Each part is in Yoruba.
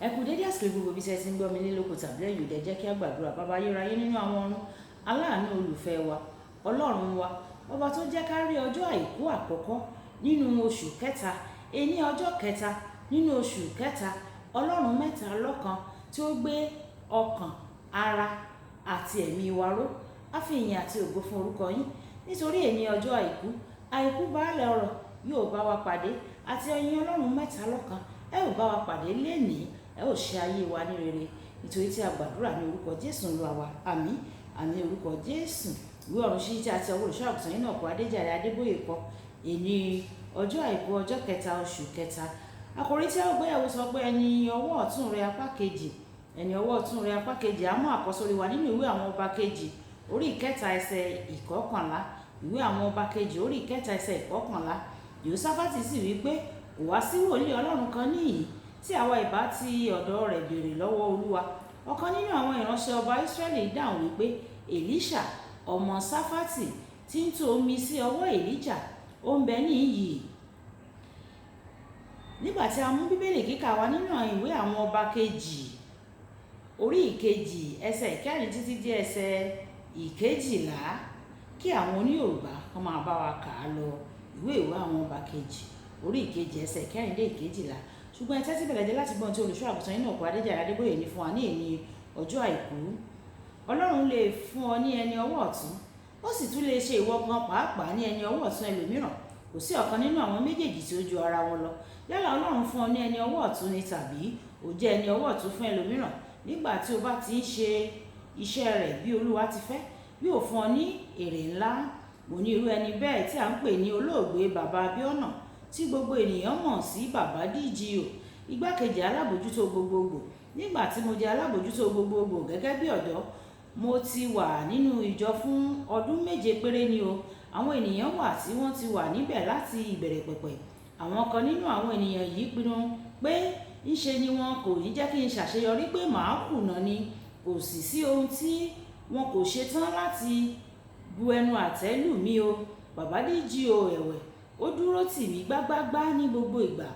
Ẹ kú dédé àsìkò gbogbo bí ṣe ti ń gbọ́ mi ní lóko tàbí ẹ̀yìn òde jẹ́ kí a gbàdúrà. Bàbá ayérayé nínú àwọn ọ̀run, aláàánú olùfẹ́ wa, ọlọ́run wa, ọba tó jẹ́ ká rí ọjọ́ àìkú àkọ́kọ́ nínú oṣù kẹta, ení ọjọ́ kẹta nínú oṣù kẹta, ọlọ́run mẹ́ta lọ́kan tí ó gbé ọkàn, ara àti ẹ̀mí wa ró. A fi ìyìn àti ògo fún orúkọ yín nítorí ení ọjọ́ àìkú baálẹ̀ ọrọ̀ yóò bá wa pàdé, àti ẹ̀yin ọlọ́run mẹ́ta lọ́kan ẹ ò bá wa pàdé lénìí, ẹ ò ṣe ayé wa ní rere nítorí tí a gbàdúrà ní orúkọ Jésù Olúwa wa. Àmín àmín orúkọ Jésù. Ìwé ọ̀run ṣí tí a ti ọwọ́ olùṣọ́ àgùntàn Enoch Adeboye kọ èní ọjọ́ àìkú ọjọ́ kẹta oṣù kẹta. Àkòrí tí a ó gbéyàwó sọ pé ẹni ọwọ́ ọ̀tún rẹ apá kejì, ẹni ọwọ́ ọ̀tún rẹ apá kejì. A mú àkọ́sórí wa nínú ìwé àwọn ọba kejì orí ìkẹta ẹsẹ̀ ìkọkànlá. Ìwé àwọn ọba kejì orí ìkẹta ẹsẹ̀ ìkọkànlá. Jèhóṣáfátì sì wí pé kò wá sí wòlíì ọlọ́run kan níhìn tí àwa ìbá ti ọ̀dọ̀ rẹ̀ béèrè lọ́wọ́ Olúwa. Ọ̀kan nínú àwọn ìránṣẹ́ ọba Ísírẹ́lì dáhùn wípé Èlíṣà ọmọ Ṣáfátì tí ń tú omi sí ọwọ́ Èlíjà ó ń bẹ níhìn. Nígbà tí a mú bíbélì kíkà wa nínú ìwé àwọn ọba kejì orí ìkejì ẹsẹ̀ ìkẹrin títí dé ẹsẹ̀ ìkejìlá, kí àwọn oníYòrùbá kan máa bá wa kà á lọ. Ìwé àwọn ọba kejì orí ìkejì ẹsẹ̀ ìkẹrin dé ìkejìlá. Ṣùgbọ́n ẹ tẹ́tí bẹ̀rẹ̀ dé láti gbọ́n tí olùṣọ́ àgùntàn Enoch Adeboye ní fún wa ní èní ọjọ́ àìkú. Ọlọ́run lè fún ọ ní ẹni ọwọ́ ọ̀tún, ó sì tún lè ṣe ìwọ gan pàápàá ní ẹni ọwọ́ ọ̀tún ẹlòmíràn. Kò sí ọ̀kan nínú àwọn méjèèjì tí ó ju ara wọn lọ. Yálà Ọlọ́run fún ọ ní ẹni ọwọ́ ọ̀tún ni tàbí ó jẹ́ ẹni ọwọ́ ọ̀tún fún ẹlòmíràn. Nígbà tí o bá ti ń ṣe iṣẹ́ rẹ̀ bí Olúwa ti fẹ́, yóò fún ọ ní èrè ńlá. Mo ní irú ẹni bẹ́ẹ̀ tí à ń pè ní olóògbé bàbá Abíọ́nà, tí gbogbo ènìyàn mọ̀ sí bàbá DGO, igbákejì alábòjútó gbogbogbò. Nígbà tí mo jẹ́ alábòjútó gbogbogbò gẹ́gẹ́ bí ọ̀dọ́, mo ti wà nínú ìjọ fún ọdún 7 péré ni o. Àwọn ènìyàn wà tí wọ́n ti wà níbẹ̀ láti ìbẹ̀rẹ̀ pẹ̀pẹ̀. Àwọn kan nínú àwọn ènìyàn yìí pinnu pé ńṣe ni wọn kò ní jẹ́ kí n ṣàṣeyọrí, pé màá kùnà ni. Kò sì sí ohun tí wọn kò ṣe tán láti bu ẹnu àtẹ́ lù mí o. Bàbá DGO ẹ̀wẹ̀, ó dúró tì mí gbágbágbá ní gbogbo ìgbà.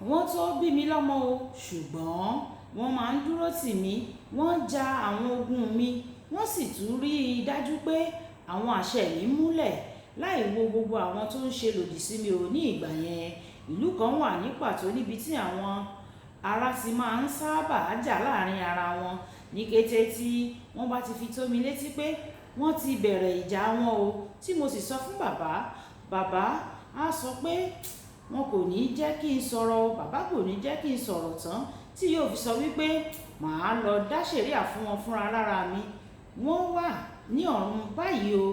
Wọ́n tó bí mi lọ́mọ o, ṣùgbọ́n wọ́n máa ń dúró tì mí. Wọ́n ja àwọn ogun mi, wọ́n sì tún rí i dájú pé àwọn àṣẹ mi múlẹ̀ láì wo gbogbo àwọn tó ń ṣe lòdì sí mi ò ní ìgbà yẹn. Ìlú kan wà ní pàtó níbi tí àwọn ará ti máa ń sábà jà láàrin ara wọn. Ní kété tí wọ́n bá ti fi tó mi létí pé wọ́n ti bẹ̀rẹ̀ ìjà wọn o, tí mo sì sọ fún bàbá á sọ pé wọn kò ní jẹ́ kí n sọ̀rọ̀ o. Bàbá kò ní jẹ́ kí n sọ̀rọ̀ tán tí yóò fi sọ wípé màá lọ dá ṣẹ̀ríà fún wọn fúnra lára mi. Wọ́n wà ní ọ̀run báyìí o.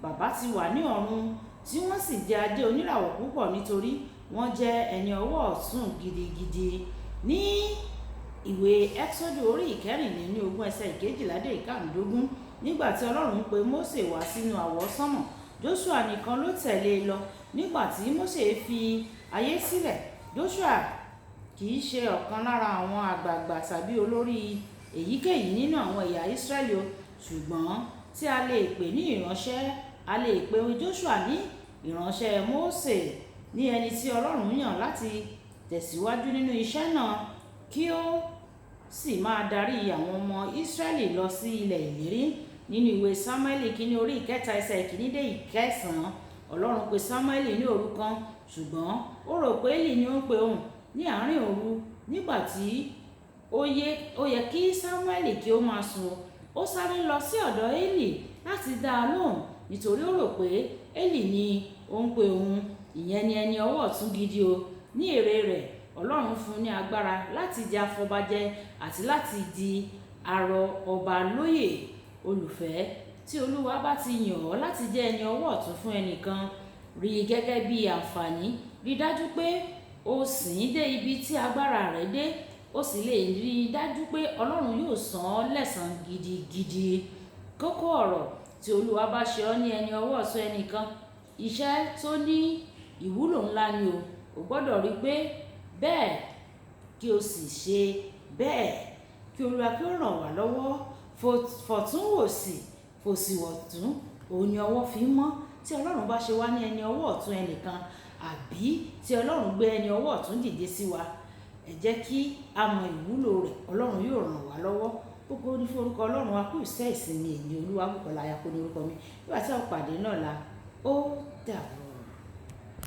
Bàbá ti wà ní ọ̀run tí wọ́n sì jẹ́ adé oníràwọ̀ púpọ̀ nítorí wọ́n jẹ́ ẹni ọwọ́ ọ̀tún gidigidi. Ní ìwé Ẹ́kísódù orí ìkẹrìnlélógún ẹsẹ̀ ìkejìlá dé ìkarùndógún, nígbà tí Ọlọ́run pe Mósè wá sínú àwọsánmọ̀, Jóṣúà nìkan ló tẹ̀lé e lọ. Nígbà tí Mósè fi ayé sílẹ̀, Jóṣúà kì í ṣe ọ̀kan lára àwọn àgbààgbà tàbí olórí èyíkéyìí nínú àwọn ẹ̀yà Ísírẹ́lì o, ṣùgbọ́n tí a lè pè ní ìránṣẹ́. A lè pe Jóṣúà ní ìránṣẹ́ Mósè, ní ẹni tí Ọlọ́run yàn láti tẹ̀síwájú nínú iṣẹ́ náà kí ó sì máa darí àwọn ọmọ Ísírẹ́lì lọ sí ilẹ̀ ìlérí. Nínú ìwé Sámúẹ́lì kínní orí ìkẹta ẹsẹ̀ ìkíní dé ìkẹsàn-án, Ọlọ́run pe Sámúẹ́lì ní òru kan, ṣùgbọ́n ó rò pé Élì ni ó ń pe òun ní àárín òru. Nígbà tí ó yẹ kí Sámúẹ́lì kí ó máa sùn, ó sáré lọ sí ọ̀dọ̀ Élì láti dá a lóhùn nítorí ó rò pé Élì ni ó ń pe òun. Ìyẹn ni ẹni ọwọ́ ọ̀tún gidi o. Ní èrè rẹ̀, Ọlọ́run fún un ní agbára láti jẹ́ afọbajẹ àti láti di arọ ọba lóyè. Olùfẹ́, tí Olúwa bá ti yàn ọ́ láti jẹ́ ẹni ọwọ́ ọ̀tún fún ẹnìkan, rí i gẹ́gẹ́ bí àǹfààní. Rí i dájú pé o sìn ín dé ibi tí agbára rẹ̀ dé. O sì lè rí i dájú pé Ọlọ́run yóò san ọ́ lẹ́san gidigidi. Kókó ọ̀rọ̀: tí Olúwa bá ṣe ọ́ ní ẹni ọwọ́ ọ̀tún ẹnìkan, iṣẹ́ tó ní ìwúlò ńlá ni o. O gbọ́dọ̀ rí pé bẹ́ẹ̀ kí o sì ṣe bẹ́ẹ̀. Kí Olúwa kí ó ràn wá lọ́wọ́. Fọ̀tún wòsì, fòsì wọ̀tún, òun ni ọwọ́ fi ń mọ́. Tí Ọlọ́run bá ṣe wá ní ẹni ọwọ́ ọ̀tún ẹnìkan, àbí tí Ọlọ́run gbé ẹni ọwọ́ ọ̀tún dìde sí wa, ẹ jẹ́ kí a mọ ìwúlò rẹ̀. Ọlọ́run yóò ràn wá lọ́wọ́. Gbogbo ní fún orúkọ Ọlọ́run wa kú ìṣẹ́ ìsinmi èyí Olúwabùkọ́lá Ayákó ní orúkọ mi. Nígbà tí a pàdé náà la ó dàbọ̀.